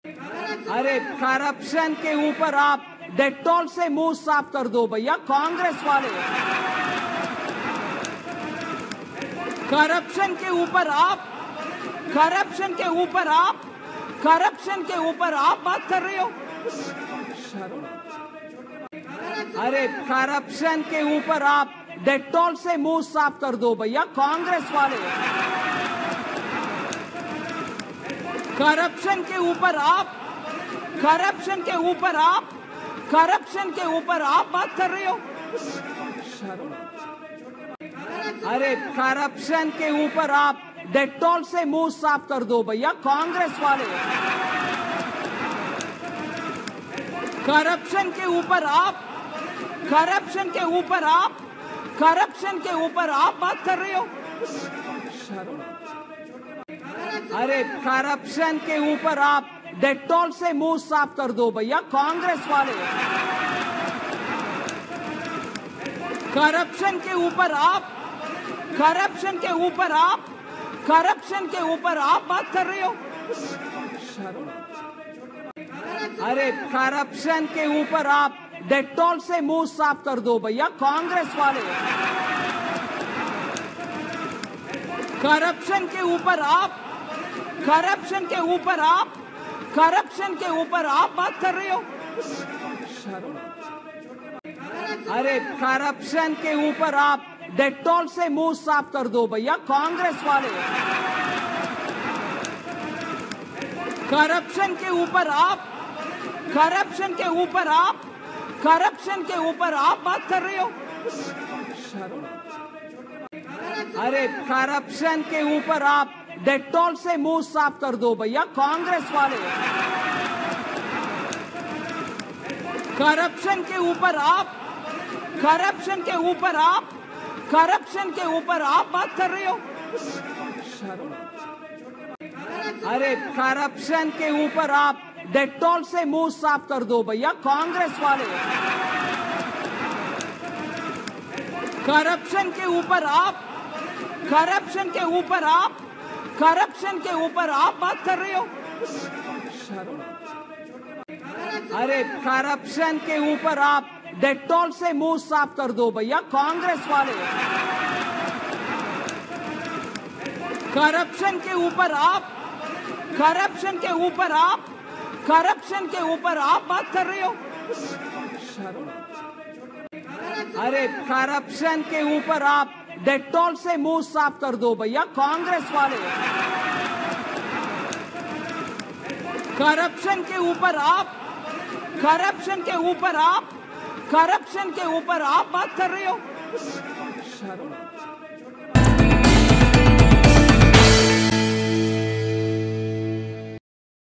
अरे करप्शन के ऊपर आप डेटॉल से मुंह साफ कर दो भैया कांग्रेस वाले। करप्शन के ऊपर आप बात कर रहे हो। अरे करप्शन के ऊपर आप डेटॉल से मुंह साफ कर दो भैया कांग्रेस वाले। करप्शन के ऊपर आप बात कर रहे हो। अरे करप्शन के ऊपर आप डेटॉल से मुंह साफ कर दो भैया कांग्रेस वाले। करप्शन के ऊपर आप बात कर रहे हो। अरे करप्शन के ऊपर आप डेटॉल से मुंह साफ कर दो भैया कांग्रेस वाले। करप्शन के ऊपर आप बात कर रहे हो। अरे करप्शन के ऊपर आप डेटॉल से मुंह साफ कर दो भैया कांग्रेस वाले। करप्शन के ऊपर आप बात कर रहे हो। अरे करप्शन के ऊपर आप डेटॉल से मुंह साफ कर दो भैया कांग्रेस वाले। करप्शन के ऊपर आप बात कर रहे हो। अरे करप्शन के ऊपर आप डेटॉल से मुंह साफ कर दो भैया कांग्रेस वाले। करप्शन के ऊपर आप बात कर रहे हो। अरे करप्शन के ऊपर आप डेटॉल से मुंह साफ कर दो भैया कांग्रेस वाले। करप्शन के ऊपर आप बात कर रहे हो। अरे करप्शन के ऊपर आप डेटॉल से मुंह साफ कर दो भैया कांग्रेस वाले। करप्शन के ऊपर आप बात कर रहे हो। अरे करप्शन के ऊपर आप डेटॉल से मुंह साफ कर दो भैया कांग्रेस वाले। करप्शन के ऊपर आप बात कर रहे हो।